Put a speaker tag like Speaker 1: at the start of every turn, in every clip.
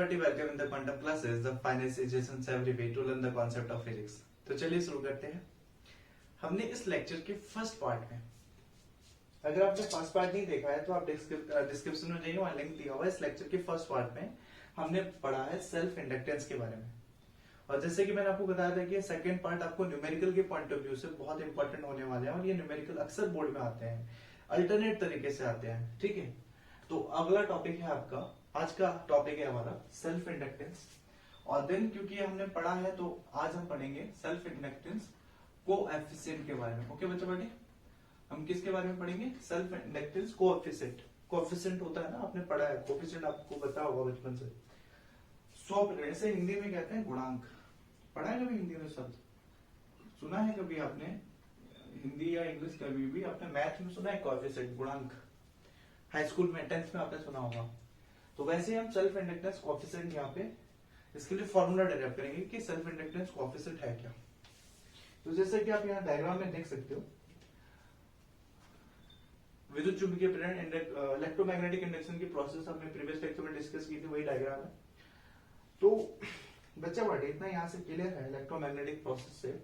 Speaker 1: everybody, welcome in the quantum classes, the finest suggestions every way to learn the concept of physics। तो चलिए शुरू करते हैं। हमने इस लेक्चर के फर्स्ट पार्ट में, अगर आपने फर्स्ट पार्ट नहीं देखा है तो आप डिस्क्रिप्शन में जाइए, वहां लिंक दिया हुआ है। इस लेक्चर के फर्स्ट पार्ट में हमने पढ़ा है सेल्फ इंडक्टेंस के बारे में, और जैसे कि मैंने आपको बताया था कि सेकंड पार्ट आपको न्यूमेरिकल के पॉइंट ऑफ व्यू से बहुत इंपॉर्टेंट होने वाले हैं, और ये न्यूमेरिकल अक्सर बोर्ड में आते हैं, अल्टरनेट तरीके से आते हैं। ठीक है, तो अगला टॉपिक है आपका, आज का टॉपिक है हमारा सेल्फ इंडक्टेंस। और देन क्योंकि हमने पढ़ा है तो आज हम पढ़ेंगे सेल्फ इंडक्टेंस कोएफिशिएंट के बारे में। ओके बच्चों, बेटे हम किसके बारे में पढ़ेंगे? Self inductance coefficient. कोएफिशिएंट होता है ना, आपने पढ़ा है, कोएफिशिएंट आपको पता होगा बचपन से। ऐसे हिंदी में कहते हैं गुणांक। पढ़ा है कभी हिंदी में शब्द? सुना है कभी आपने हिंदी या इंग्लिश कभी भी? आपने मैथ में सुना है कोएफिशिएंट, गुणांक? हाई स्कूल में 10th में आपने सुना होगा। तो वैसे ही हम सेल्फ इंडक्टेंस कोएफिशिएंट यहाँ पे इसके लिए फॉर्मूला डेराइव करेंगे कि सेल्फ इंडक्टेंस कोएफिशिएंट है क्या। तो जैसे कि आप यहाँ डायग्राम में देख सकते हो, विद्युत चुंबकीय प्रेरण इलेक्ट्रोमैग्नेटिक इंडक्शन की प्रोसेस हमने प्रीवियस लेक्चर में डिस्कस की थी, वही डायग्राम है। तो बच्चा बाटे इतना यहाँ से क्लियर है, इलेक्ट्रोमैग्नेटिक प्रोसेस से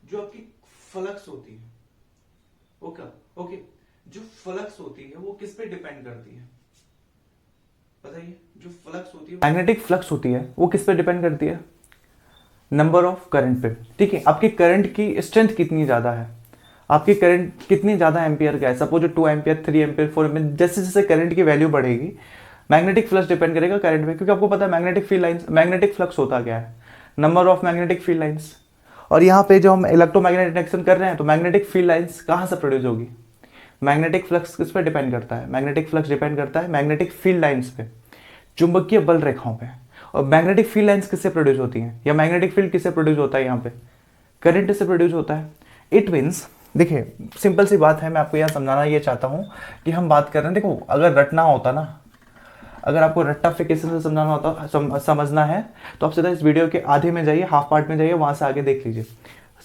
Speaker 1: जो आपकी फ्लक्स होती है, ओके, जो फ्लक्स होती है वो किस पे डिपेंड करती है? बताइए, जो फ्लक्स होती है,
Speaker 2: मैग्नेटिक फ्लक्स होती है, वो किस पे डिपेंड करती है? नंबर ऑफ करंट पे। ठीक है, आपकी करंट की स्ट्रेंथ कितनी ज्यादा है, आपकी करंट कितनी ज्यादा एम्पियर का है। सपोज 2 एम्पियर, 3 एम्पियर, 4 एम्पियर, जैसे जैसे करंट की वैल्यू बढ़ेगी मैग्नेटिक फ्लक्स डिपेंड करेगा करंट पे, क्योंकि आपको पता है magnetic field lines, magnetic flux होता क्या है? Number of magnetic field lines. और यहाँ पे जो हम इलेक्ट्रोमैग्नेटिक इंडक्शन कर रहे हैं, तो मैग्नेटिक फील्ड लाइंस कहाँ से प्रोड्यूस होगी? मैग्नेटिक फ्लक्स किस पे डिपेंड करता है? मैग्नेटिक फ्लक्स डिपेंड करता है मैग्नेटिक फील्ड लाइंस पे, चुंबकीय बल रेखाओं पे। और मैग्नेटिक फील्ड लाइंस किससे प्रोड्यूस होती हैं, या मैग्नेटिक फील्ड किससे प्रोड्यूस होता है? यहाँ पे करंट से प्रोड्यूस होता है। इट मीन्स, देखिए सिंपल सी बात है, मैं आपको यहाँ समझाना ये चाहता हूँ कि हम बात कर रहे हैं, देखो अगर रटना होता ना, अगर आपको रट्टाफिकेशन से समझाना होता, समझना है, तो आप सीधा इस वीडियो के आधे में जाइए, हाफ पार्ट में जाइए, वहां से आगे देख लीजिए,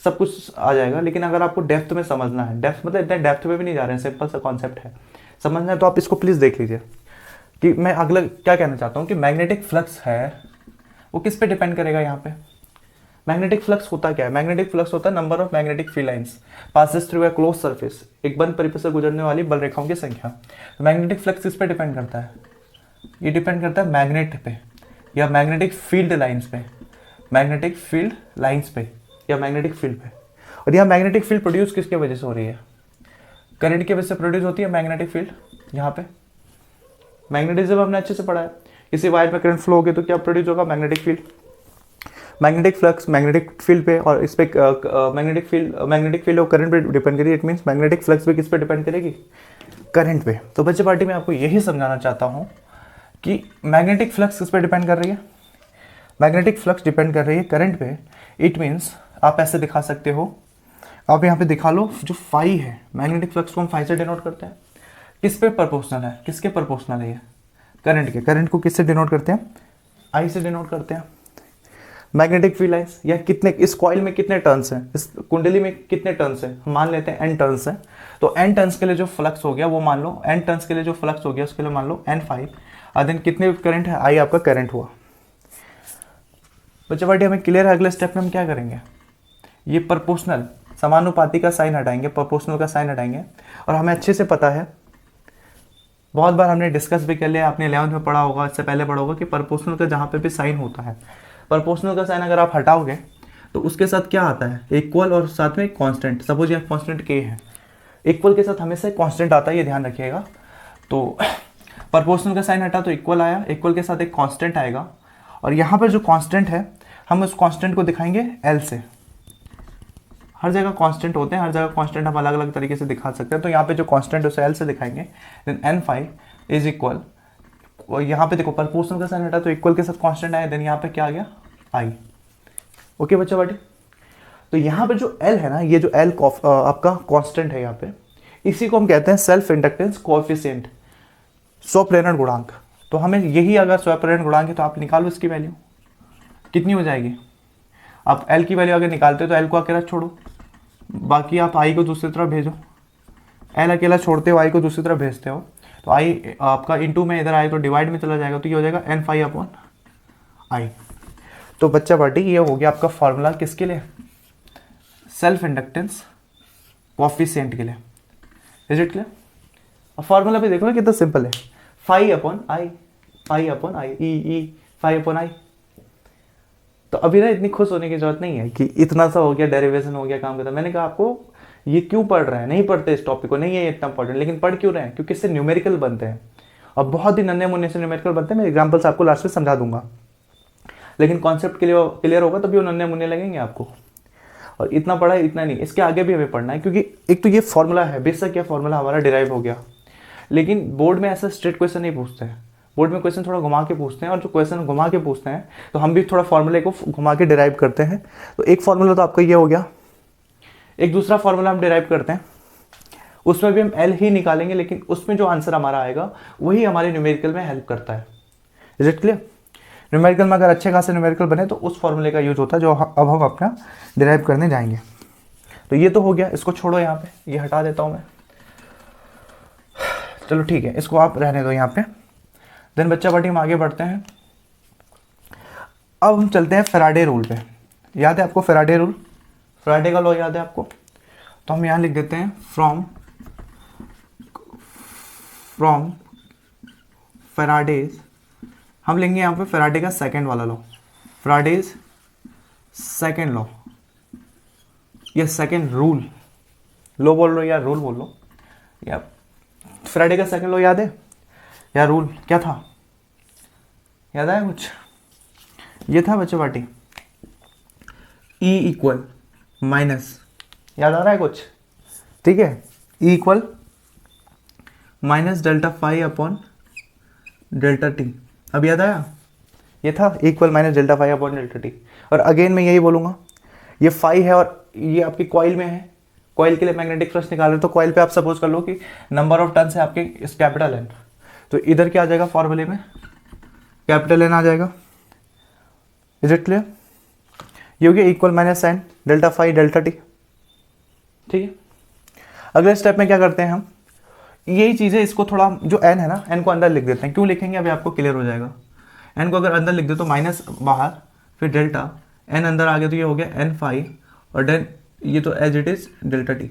Speaker 2: सब कुछ आ जाएगा। लेकिन अगर आपको डेप्थ में समझना है, डेप्थ मतलब इतना डेप्थ में भी नहीं जा रहे हैं, सिंपल सा कॉन्सेप्ट है, समझना है तो आप इसको प्लीज देख लीजिए कि मैं अगला क्या कहना चाहता हूँ कि मैग्नेटिक फ्लक्स है वो किस पे डिपेंड करेगा। यहाँ पे मैग्नेटिक फ्लक्स होता क्या है? मैग्नेटिक फ्लक्स होता है number of magnetic field lines passes through a close surface, एक बंद परिपथ से गुजरने वाली बल रेखाओं की संख्या। मैग्नेटिक फ्लक्स किस पे डिपेंड करता है? ये डिपेंड करता है मैग्नेट पे या मैग्नेटिक फील्ड लाइंस पे, मैग्नेटिक फील्ड लाइंस पे या मैग्नेटिक फील्ड पे। और यह मैग्नेटिक फील्ड प्रोड्यूस किसके वजह से हो रही है? करंट की वजह से प्रोड्यूस होती है मैग्नेटिक फील्ड। यहाँ पे मैग्नेटिज्म हमने अच्छे से पढ़ा है, किसी वायर में करंट फ्लो होगी तो क्या प्रोड्यूस होगा? Magnetic field. Magnetic flux magnetic field पे, और इस पे मैग्नेटिक फील्ड और करंट पे डिपेंड करेगी। इट मीन्स मैग्नेटिक फ्लक्स पे किस पे डिपेंड करेगी? करंट पे। तो बच्चे पार्टी में आपको यही समझाना चाहता हूँ कि मैग्नेटिक फ्लक्स किस पे डिपेंड कर रही है? मैग्नेटिक फ्लक्स डिपेंड कर रही है करंट पे। इट मीन्स आप ऐसे दिखा सकते हो, आप यहाँ पे दिखा लो, जो फाई है, मैग्नेटिक फ्लक्स को हम फाई से डिनोट करते हैं। किस पे प्रोपोर्शनल है? किसके प्रोपोर्शनल है ये? करंट के। करंट को किससे डिनोट करते हैं? आई से डिनोट करते हैं। मैग्नेटिक फील्ड लाइंस, या कितने, इस कॉइल में कितने टर्न्स हैं, इस कुंडली में कितने टर्न्स हैं? हम मान लेते हैं n टर्न्स हैं, तो n टर्न्स के लिए जो फ्लक्स हो गया वो मान लो, n टर्न्स के लिए जो फ्लक्स हो गया उसके लिए मान लो n5, और देन कितने करंट है? I आपका करंट हुआ। बच्चा पार्टी हमें क्लियर है? अगले स्टेप में हम क्या करेंगे? ये प्रोपोर्शनल, समानुपाती का साइन हटाएंगे, प्रोपोर्शनल का साइन हटाएंगे। और हमें अच्छे से पता है, बहुत बार हमने डिस्कस भी कर लिया, आपने 11th में पढ़ा होगा, इससे पहले पढ़ा होगा कि प्रोपोर्शनल का जहाँ पे भी साइन होता है, प्रोपोर्शनल का साइन अगर आप हटाओगे तो उसके साथ क्या आता है? इक्वल और साथ में कांस्टेंट। सपोज ये कांस्टेंट k है, इक्वल के साथ हमेशा कांस्टेंट आता है, ये ध्यान रखिएगा। तो प्रोपोर्शनल का साइन हटा तो इक्वल आया, इक्वल के साथ एक कांस्टेंट आएगा, और यहाँ पर जो कांस्टेंट है हम उस कांस्टेंट को दिखाएंगे L से। हर जगह कांस्टेंट होते हैं, हर जगह कांस्टेंट हम अलग अलग तरीके से दिखा सकते हैं। तो यहाँ पे जो कांस्टेंट उसे L से दिखाएंगे। देन n5 इज इक्वल, और यहाँ पे देखो प्रोपोर्शनल का साइन हटा तो इक्वल के साथ कांस्टेंट आया, देन यहाँ पे क्या आ गया? I। ओके बच्चा बाटी, तो यहाँ पे जो L है ना, ये जो L आपका कांस्टेंट है यहाँ पे, इसी को हम कहते हैं सेल्फ इंडक्टेंस कोएफिशिएंट, स्वप्रेरण गुणांक। तो हमें यही, अगर स्वप्रेरण गुणांक है तो आप निकालो इसकी वैल्यू कितनी हो जाएगी। आप L की वैल्यू अगर निकालते हो तो L को अकेला छोड़ो, बाकी आप I को दूसरी तरफ भेजो। L अकेला छोड़ते हो, I को दूसरी तरफ भेजते हो, तो आई आपका इंटू में इधर आएगा तो डिवाइड में चला जाएगा, तो ये हो जाएगा एन फाई अपॉन आई। तो बच्चा पार्टी ये हो गया आपका फॉर्मूला किसके लिए, सेल्फ इंडक्टेंस कोएफिशिएंट के लिए। Is it clear? अब फॉर्मूला भी देखो ना कितना सिंपल है, phi upon I, phi upon I, e phi upon I. तो अभी ना इतनी खुश होने की जरूरत नहीं है कि इतना सा हो गया, डेरिवेशन हो गया, काम करता। मैंने कहा आपको ये क्यों पढ़ रहे हैं, नहीं पढ़ते इस टॉपिक को, नहीं है इतना इंपॉर्टेंट, लेकिन पढ़ क्यों रहे हैं, क्योंकि इससे न्यूमेरिकल बनते हैं और बहुत ही नन्हे मुन्ने से न्यूमेरिकल बनते हैं। मैं एग्जाम्पल्स आपको लास्ट में समझा दूंगा, लेकिन कॉन्सेप्ट क्लियर होगा तभी वो नन्हे मुन्ने लगेंगे आपको। और इतना पढ़ा है इतना नहीं, इसके आगे भी हमें पढ़ना है, क्योंकि एक तो ये फॉर्मूला है, बेशक यह फॉर्मूला हमारा डिराइव हो गया, लेकिन बोर्ड में ऐसा स्ट्रेट क्वेश्चन नहीं पूछते हैं। बोर्ड में क्वेश्चन थोड़ा घुमा के पूछते हैं, और जो क्वेश्चन घुमा के पूछते हैं तो हम भी थोड़ा फॉर्मूले को घुमा के डिराइव करते हैं। तो एक फॉर्मूला तो आपका ये हो गया, एक दूसरा फॉर्मूला हम डिराइव करते हैं, उसमें भी हम एल ही निकालेंगे, लेकिन उसमें जो आंसर हमारा आएगा वही हमारे न्यूमेरिकल में हेल्प करता है। Is it clear? न्यूमेरिकल में अगर अच्छे खासे न्यूमेरिकल बने तो उस फॉर्मूले का यूज होता है जो अब हम अपना डिराइव करने जाएंगे। तो ये तो हो गया, इसको छोड़ो, यहाँ पे ये हटा देता हूँ मैं, चलो ठीक है, इसको आप रहने दो यहाँ पे। देन बच्चा पार्टी हम आगे बढ़ते हैं। अब हम चलते हैं फैराडे रूल पे। याद है आपको फैराडे रूल, फैराडे का लॉ याद है आपको? तो हम यहाँ लिख देते हैं फ्रॉम फैराडेज, हम लेंगे यहाँ पे फैराडे का सेकंड वाला लॉ, फैराडेज सेकंड लॉ या सेकंड रूल, लॉ बोल लो या रूल बोल लो, या फैराडे का सेकंड लॉ याद है या रूल क्या था, याद आया कुछ? ये था बच्चे पार्टी E इक्वल माइनस, याद आ रहा है कुछ? ठीक है, E equal minus delta phi upon delta t. अब याद आया? ये था E equal minus delta phi upon delta t. और अगेन मैं यही बोलूँगा, ये फाई है और ये आपकी कॉइल में है, कॉइल के लिए मैग्नेटिक फ्लक्स निकाल रहे हो, तो कॉइल पे आप सपोज कर लो कि नंबर ऑफ टर्न्स है आपके इस कैपिटल एन, तो इधर क्या आ जाएगा फॉर्मूले में, कैपिटल एन आ जाएगा। Is it clear? ये हो गया equal minus sign delta phi delta t. ठीक है, अगले स्टेप में क्या करते हैं हम, यही चीज़ें इसको थोड़ा जो एन है ना, एन को अंदर लिख देते हैं। क्यों लिखेंगे अभी आपको क्लियर हो जाएगा। एन को अगर अंदर लिख दे तो माइनस बाहर, फिर डेल्टा, एन अंदर आ गया तो ये हो गया एन फाई, और देन ये तो as it is delta t.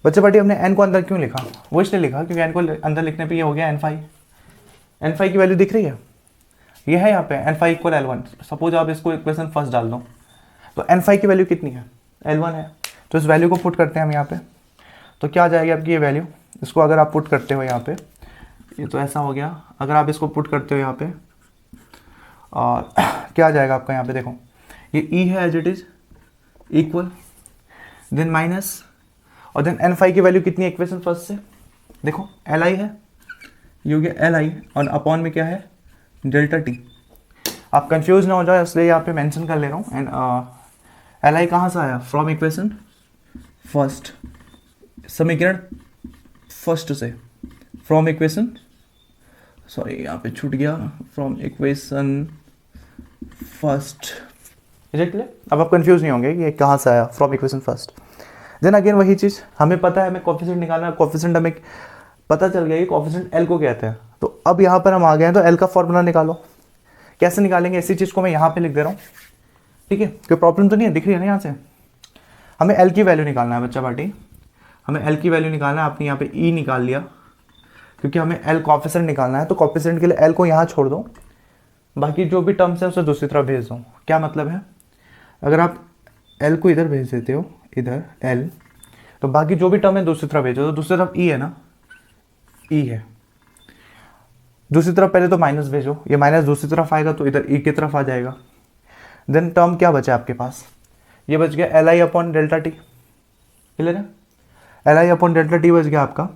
Speaker 2: बच्चे पार्टी हमने एन को अंदर क्यों लिखा, वो इसलिए लिखा क्योंकि एन को अंदर लिखने पे ये हो गया एन फाई। एन फाई की वैल्यू दिख रही है, ये है यहाँ पे N phi equal L one. Suppose आप इसको इक्वेशन फर्स्ट डाल दो तो एन फाई की वैल्यू कितनी है, एल वन है, तो इस वैल्यू को पुट करते हैं हम यहाँ पे, तो क्या आ जाएगी आपकी ये वैल्यू। इसको अगर आप पुट करते हो यहाँ पे, ये तो ऐसा हो गया, अगर आप इसको पुट करते हो यहाँ पे और क्या आ जाएगा आपका यहाँ पे, देखो ये ई है as it is equal, then minus, और देन एन फाई की वैल्यू कितनी है इक्वेशन फर्स्ट से, देखो एल आई है, ये हो गया एल आई, और अपॉन में क्या है डेल्टा टी। आप कंफ्यूज ना हो जाए इसलिए यहाँ पे मेंशन कर ले रहा हूँ। एंड एल आई कहाँ से आया, फ्रॉम इक्वेशन फर्स्ट, समीकरण फर्स्ट से, फ्रॉम इक्वेशन, सॉरी यहाँ पे छूट गया, from equation first. Is it clear? अब आप कंफ्यूज नहीं होंगे कि ये कहाँ से आया, from equation first. Then again वही चीज़, हमें पता है हमें कोफिशिएंट निकालना है, कोफिशिएंट हमें पता चल गया कि कोफिशिएंट एल को कहते हैं। तो अब यहाँ पर हम आ गए हैं, तो एल का फॉर्मूला निकालो। कैसे निकालेंगे, इसी चीज़ को मैं यहाँ पे लिख दे रहा हूँ, ठीक है, कोई प्रॉब्लम तो नहीं है, दिख रही है ना यहाँ से। हमें एल की वैल्यू निकालना है बच्चा पार्टी, हमें एल की वैल्यू निकालना है। आपने यहाँ पे ई निकाल लिया क्योंकि हमें एल कोफिशिएंट निकालना है, तो कोफिशिएंट के लिए एल को यहाँ छोड़ दो, बाकी जो भी टर्म्स है उसे दूसरी तरफ भेज दो। क्या मतलब है, अगर आप एल को इधर भेज देते हो, इधर एल, तो बाकी जो भी टर्म है दूसरी तरफ भेजो, तो दूसरी तरफ ई है ना, ई है, दूसरी तरफ पहले तो माइनस भेजो, ये माइनस दूसरी तरफ आएगा तो इधर ई की तरफ आ जाएगा। देन टर्म क्या बचा आपके पास, ये बच गया L I upon delta T. Clear है, L I upon delta T बच गया आपका।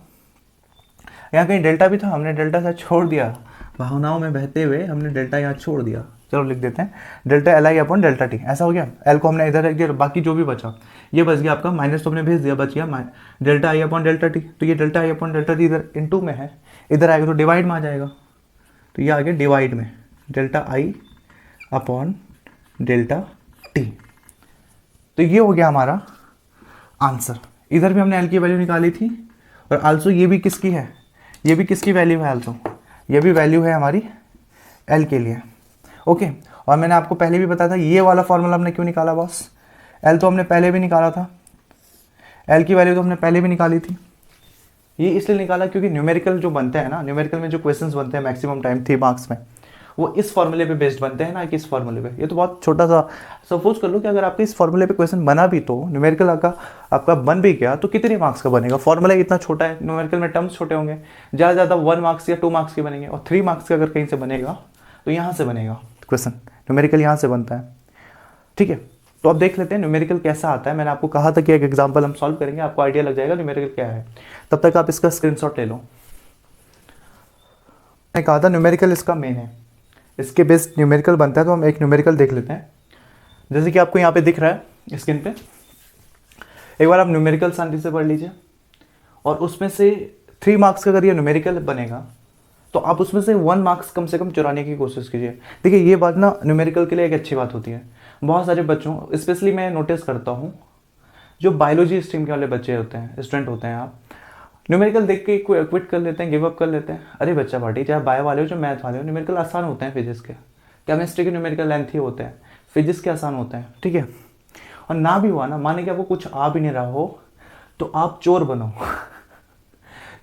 Speaker 2: यहाँ कहीं डेल्टा भी था, हमने डेल्टा से छोड़ दिया, भावनाओं में बहते हुए हमने डेल्टा यहाँ छोड़ दिया। चलो लिख देते हैं delta L I upon delta T, ऐसा हो गया। एल को हमने इधर रख दिया, बाकी जो भी बचा ये बच गया आपका, माइनस तो हमने भेज दिया, बच गया डेल्टा आई अपॉन डेल्टा टी। तो ये डेल्टा आई अपॉन डेल्टा टी इधर इनटू में है, इधर आएगा तो डिवाइड में आ जाएगा, तो ये आ गया डिवाइड में, डेल्टा आई अपॉन डेल्टा टी। तो ये हो गया हमारा आंसर। इधर भी हमने एल की वैल्यू निकाली थी, और आल्सो ये भी किसकी है, ये भी किसकी वैल्यू है आल्सो, ये भी वैल्यू है हमारी एल के लिए। ओके, और मैंने आपको पहले भी बताया था ये वाला फॉर्मूला हमने क्यों निकाला बॉस, एल तो हमने पहले भी निकाला था, एल की वैल्यू तो हमने पहले भी निकाली थी। ये इसलिए निकाला क्योंकि न्यूमेरिकल जो बनते हैं ना, न्यूमेरिकल में जो क्वेश्चंस बनते हैं मैक्सिमम टाइम 3 मार्क्स में, वो इस फॉर्मूले पे बेस्ड बनते हैं ना कि इस फॉर्मूले पे। ये तो बहुत छोटा सा, सपोज कर लो कि अगर आपके इस फॉर्मूले पे क्वेश्चन बना भी, तो न्यूमेरिकल आपका बन भी गया तो कितने मार्क्स का बनेगा, फॉर्मूला इतना छोटा है, न्यूमेरिकल में टर्म्स छोटे होंगे, ज़्यादा ज़्यादा 1 मार्क्स या 2 मार्क्स के बनेंगे। और 3 मार्क्स का अगर कहीं से बनेगा तो यहाँ से बनेगा क्वेश्चन, न्यूमेरिकल यहाँ से बनता है। ठीक है, तो अब देख लेते हैं न्यूमेरिकल कैसा आता है। मैंने आपको कहा था कि एक एग्जाम्पल हम सॉल्व करेंगे, आपको आइडिया लग जाएगा न्यूमेरिकल क्या है। तब तक आप इसका स्क्रीनशॉट ले लो। मैंने कहा था न्यूमेरिकल इसका मेन है, इसके बेस्ड न्यूमेरिकल बनता है। तो हम एक न्यूमेरिकल देख लेते हैं, जैसे कि आपको यहाँ पे दिख रहा है स्क्रीन पे। एक बार आप न्यूमेरिकल शांति से पढ़ लीजिए, और उसमें से 3 मार्क्स का अगर ये न्यूमेरिकल बनेगा तो आप उसमें से 1 मार्क्स कम से कम चुराने की कोशिश कीजिए। देखिए ये बात ना न्यूमेरिकल के लिए एक अच्छी बात होती है। बहुत सारे बच्चों, स्पेशली मैं नोटिस करता हूँ, जो बायोलॉजी स्ट्रीम के वाले बच्चे होते हैं, स्टूडेंट होते हैं, आप न्यूमेरिकल देख के क्विट कर लेते हैं, गिव अप कर लेते हैं। अरे बच्चा पार्टी, चाहे बायो वाले हो चाहे मैथ वाले हो, न्यूमेरिकल आसान होते हैं। फिजिक्स के, केमिस्ट्री के न्यूमेरिकल लेंथी होते हैं, फिजिक्स के आसान होते हैं। ठीक है, और ना भी हुआ ना, माने कि आपको कुछ आ भी नहीं रहा हो, तो आप चोर बनो।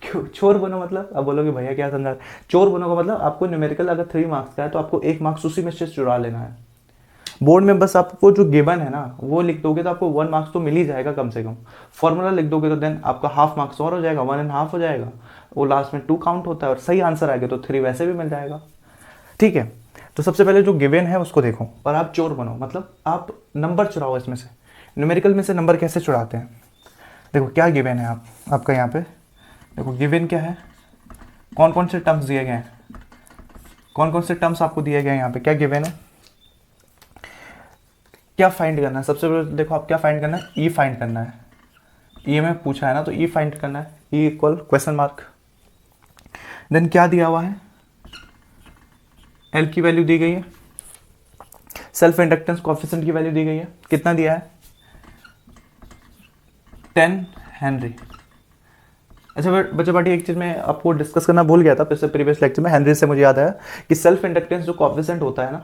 Speaker 2: क्यों चोर बनो मतलब, अब बोलोगे भैया क्या समझा, चोर बनो का मतलब आपको न्यूमेरिकल अगर 3 मार्क्स का है तो आपको 1 मार्क्स उसी में से चुरा लेना है। बोर्ड में बस आपको जो गिवन है ना वो लिख दोगे तो आपको 1 मार्क्स तो मिल ही जाएगा कम से कम। फॉर्मूला लिख दोगे तो देन आपका हाफ मार्क्स और हो जाएगा, 1.5 हो जाएगा। वो लास्ट में 2 काउंट होता है, और सही आंसर आएगा तो 3 वैसे भी मिल जाएगा। ठीक है, तो सबसे पहले जो गिवन है उसको देखो, और आप चोर बनो, मतलब आप नंबर चुराओ इसमें से। न्यूमेरिकल में से नंबर कैसे चुराते हैं, देखो क्या गिवन है आपका यहाँ पे। देखो गिवन क्या है, कौन कौन से टर्म्स दिए गए हैं, कौन कौन से टर्म्स आपको दिए गए हैं यहाँ पे, क्या गिवन है, क्या फाइंड करना है। सबसे पहले देखो आप क्या फाइंड करना है, ई फाइंड करना है। ई में पूछा है ना, तो ई फाइंड करना है, E equal question mark. Then क्या दिया हुआ है, एल की वैल्यू दी गई है, सेल्फ इंडक्टेंस कोएफिशिएंट की वैल्यू दी गई है, कितना दिया है 10 हेनरी। अच्छा बच्चा पार्टी, एक चीज़ मैं आपको डिस्कस करना भूल गया था पिछले प्रीवियस लेक्चर में, हेनरी से मुझे याद आया कि सेल्फ इंडक्टेंस जो कोएफिशिएंट होता है ना,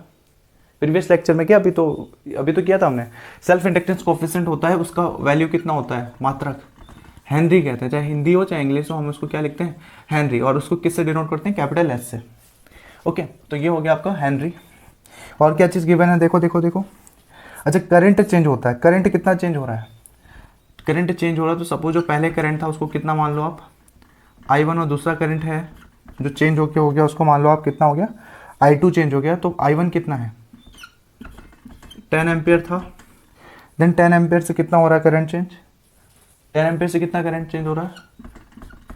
Speaker 2: प्रीवियस लेक्चर में क्या अभी तो किया था हमने, सेल्फ इंडक्टेंस कोएफिशिएंट होता है, उसका वैल्यू कितना होता है, मात्रक, हेनरी कहते हैं। चाहे हिंदी हो चाहे इंग्लिश हो, हम उसको क्या लिखते हैं, हेनरी, और उसको किससे डिनोट करते हैं, कैपिटल एस से। ओके, तो ये हो गया आपका हेनरी। और क्या चीज़ गिवन है, देखो देखो देखो। अच्छा, करंट चेंज होता है, करंट कितना चेंज हो रहा है, करंट चेंज हो रहा है, तो सपोज जो पहले करंट था उसको कितना मान लो आप I1, और दूसरा करंट है जो चेंज हो गया उसको मान लो आप कितना हो गया I2 चेंज हो गया। तो I1 कितना है 10 एम्पियर था, देन 10 एम्पियर से कितना हो रहा है करंट चेंज, 10 एम्पियर से कितना करंट चेंज हो रहा है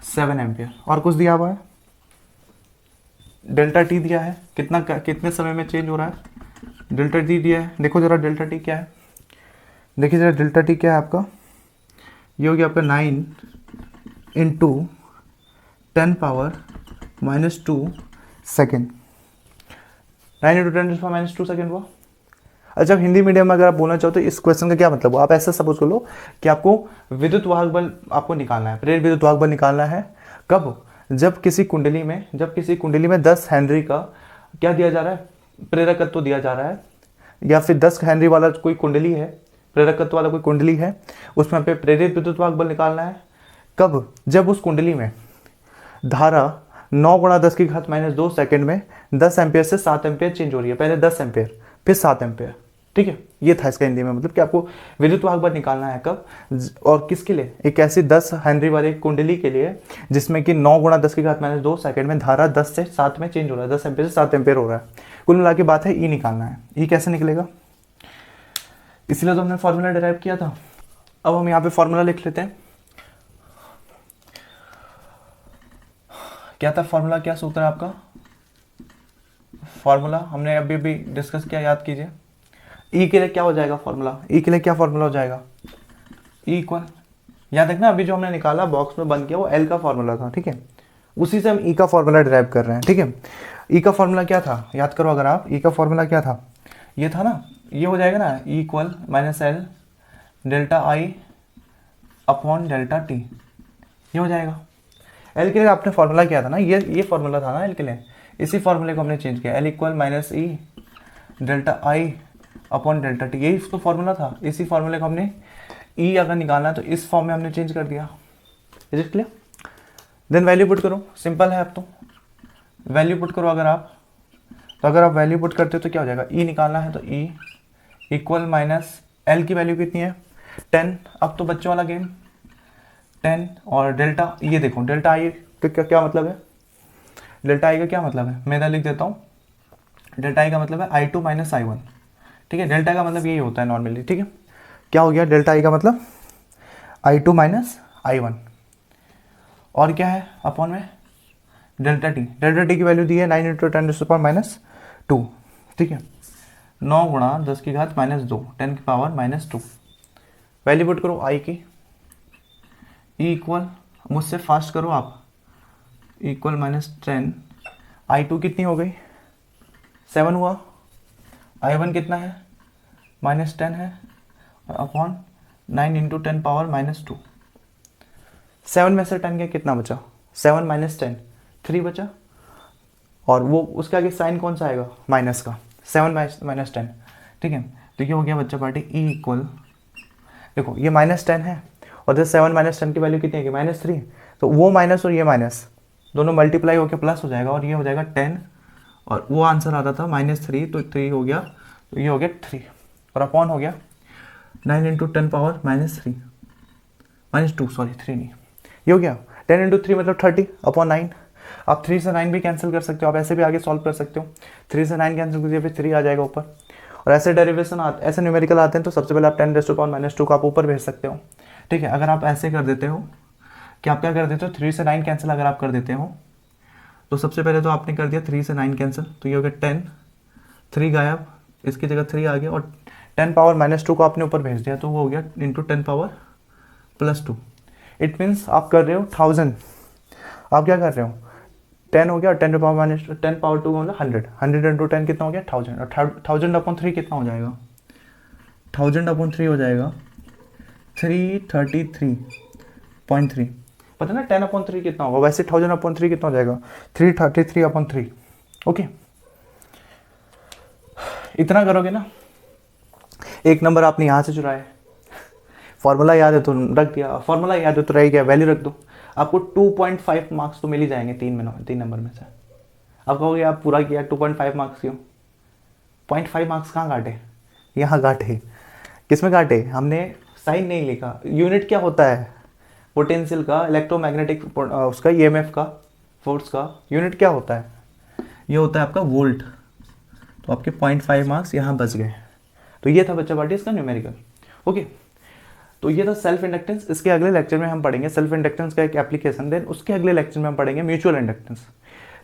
Speaker 2: 7 एम्पियर। और कुछ दिया हुआ है, डेल्टा टी दिया है, कितने समय में चेंज हो रहा है, डेल्टा टी दिया है। देखो जरा डेल्टा टी क्या है, देखिए जरा डेल्टा टी क्या है आपका, ये हो गया आपका 9 इंटू 10⁻⁻2 सेकेंड, 9 इंटू 10⁻⁻2 सेकेंड हुआ। अच्छा, हिंदी मीडियम में अगर आप बोलना चाहो तो इस क्वेश्चन का क्या मतलब हो, आप ऐसा सपोज कर लो कि आपको विद्युत वाहक बल आपको निकालना है, प्रेरित विद्युत वाहक बल निकालना है। कब, जब किसी कुंडली में 10 हेनरी का क्या दिया जा रहा है, प्रेरकत्व दिया जा रहा है, या फिर 10 हेनरी वाला कोई कुंडली है, प्रेरकत्व वाला कोई कुंडली है, उसमें पे प्रेरित विद्युत वाहक बल निकालना है। कब, जब उस कुंडली में धारा 9 × 10⁻⁻2 सेकेंड में 10 एम्पियर से 7 एम्पियर चेंज हो रही है, पहले 10 एम्पियर फिर 7 एम्पियर। ठीक है, ये था इसका हिंदी में मतलब कि आपको विद्युत वाहक बल निकालना है कब और किसके लिए, एक ऐसी 10 हेनरी वाली कुंडली के लिए जिसमें कि 9 × 10⁻⁻2 सेकेंड में धारा 10 से 7 में चेंज हो रहा है, 10 एम्पियर से 7 एम्पियर हो रहा है। कुल मिला के बात है ई निकालना है। ई कैसे निकलेगा, इसलिए तो हमने फॉर्मूला डिराइव किया था। अब हम यहाँ पे फॉर्मूला लिख लेते हैं। क्या था फॉर्मूला, क्या सूत्र है आपका, फॉर्मूला हमने अभी भी डिस्कस किया, याद कीजिए। ई के लिए क्या हो जाएगा फॉर्मूला, ई के लिए क्या फॉर्मूला हो जाएगा, ई इक्वल, याद रखना अभी जो हमने निकाला बॉक्स में बंद किया वो एल का फॉर्मूला था। ठीक है, उसी से हम ई का फॉर्मूला डिराइव कर रहे हैं। ठीक है, ई का फॉर्मूला क्या था, याद करो अगर आप, ई का फॉर्मूला क्या था, ये था ना, ये हो जाएगा ना, E equal -L ΔI upon ΔT, ये हो जाएगा। एल के लिए आपने फॉर्मूला किया था ना, ये फॉर्मूला था ना एल के लिए, इसी फॉर्मूले को हमने चेंज किया, एल इक्वल माइनस ई डेल्टा आई अपॉन डेल्टा टी, यही इसको फॉर्मूला था। इसी फॉर्मूले को हमने ई अगर निकालना है तो इस फॉर्म में हमने चेंज कर दिया। Is it clear? Then value put करो, सिंपल है अब तो, वैल्यू पुट करो अगर आप, तो अगर आप वैल्यू पुट करते हो तो क्या हो जाएगा, ई निकालना है तो ई इक्वल माइनस एल की वैल्यू कितनी है 10, अब तो बच्चों वाला गेम 10 और डेल्टा, ये देखो डेल्टा आई का क्या मतलब है, डेल्टा आई का क्या मतलब है, मैं इधर लिख देता हूँ, डेल्टा आई का मतलब है आई टू माइनस आई वन, ठीक है, डेल्टा का मतलब यही होता है नॉर्मली, ठीक है। क्या हो गया डेल्टा आई का मतलब आई टू माइनस आई वन, और क्या है अपॉन में डेल्टा टी की वैल्यू दी है 9 इंटू 10 माइनस 2, ठीक है, 9 गुणा 10 की घात माइनस 2, 10 की पावर माइनस 2, वैल्यू पुट करो आई की, ई इक्वल, मुझसे फास्ट करो आप, इक्वल माइनस 10, आई टू कितनी हो गई 7 हुआ, आई वन कितना है माइनस 10 है, अपॉन 9 इंटू 10 पावर माइनस 2, 7 में से 10 गया कितना बचा, 7 माइनस 10 3 बचा, और वो उसके आगे साइन कौन सा आएगा माइनस का, 7 माइनस 10, ठीक है। तो ये हो गया बच्चा पार्टी ई इक्वल, देखो ये माइनस 10 है और जैसे 7 माइनस 10 की वैल्यू कितनी है माइनस 3, तो वो माइनस और ये माइनस दोनों मल्टीप्लाई होकर प्लस हो जाएगा, और ये हो जाएगा 10, और वो आंसर आता था -3, तो 3 हो गया, तो ये हो गया 3, और अपॉन हो गया 9 इंटू 10 पावर -3 -2, सॉरी 3 नहीं, ये हो गया 10 इंटू 3 मतलब 30 अपॉन 9, आप 3 से 9 भी कैंसिल कर सकते हो, आप ऐसे भी आगे सॉल्व कर सकते हो, 3 से 9 कैंसिल कीजिए फिर 3 आ जाएगा ऊपर, और ऐसे डेरिवेशन ऐसे न्यूमेरिकल आते हैं तो सबसे पहले आप 10⁻⁻² को आप ऊपर भेज सकते हो, ठीक है। अगर आप ऐसे कर देते हो कि आप क्या कर देते हो 3 से 9 कैंसिल अगर आप कर देते हो, तो सबसे पहले तो आपने कर दिया 3 से 9 कैंसिल, तो ये हो गया 10, 3 गायब, इसकी जगह 3 आ गया, और 10 पावर -2 को आपने ऊपर भेज दिया, तो वो हो गया इंटू 10 पावर +2, इट मीन्स आप कर रहे हो 1000, आप क्या कर रहे हो 10 हो गया, और 10 पावर -10 पावर 2 मतलब 100 इंटू 10 कितना हो गया 1000, और 1000 अपॉन 3 कितना हो जाएगा, 1000 अपॉन 3 हो जाएगा 333.3, पता ना 10 अपॉन 3 कितना होगा, वैसे 1000 अपॉन 3 कितना हो जाएगा 333 अपॉन 3, ओके। इतना करोगे ना, एक नंबर आपने यहाँ से चुराया, फॉर्मूला याद है तो रख दिया, फॉर्मूला याद है तो रह गया, वैल्यू रख दो, आपको 2.5 मार्क्स तो मिल ही जाएंगे 3 नंबर में से। आप कहोगे आप पूरा किया 2.5 मार्क्स क्यों, 0.5 मार्क्स कहाँ काटे, यहाँ काटे, किसमें काटे, हमने साइन नहीं लिखा, यूनिट क्या होता है पोटेंशियल का, इलेक्ट्रोमैग्नेटिक उसका ईएमएफ का, फोर्स का यूनिट क्या होता है, ये होता है आपका वोल्ट, तो आपके 0.5 मार्क्स यहाँ बच गए। तो ये था बच्चा पार्टी इसका न्यूमेरिकल, ओके। तो ये था सेल्फ इंडक्टेंस, इसके अगले लेक्चर में हम पढ़ेंगे सेल्फ इंडक्टेंस का एक एप्लीकेशन, देन उसके अगले लेक्चर में हम पढ़ेंगे म्यूचुअल इंडक्टेंस।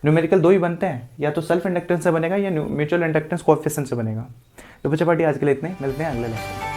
Speaker 2: न्यूमेरिकल 2 ही बनते हैं, या तो सेल्फ इंडक्टेंस से बनेगा या म्यूचुअल इंडक्टेंस कोएफिशिएंट से बनेगा। तो बच्चा पार्टी आज के लिए इतने, मिलते हैं अगले लेक्चर में।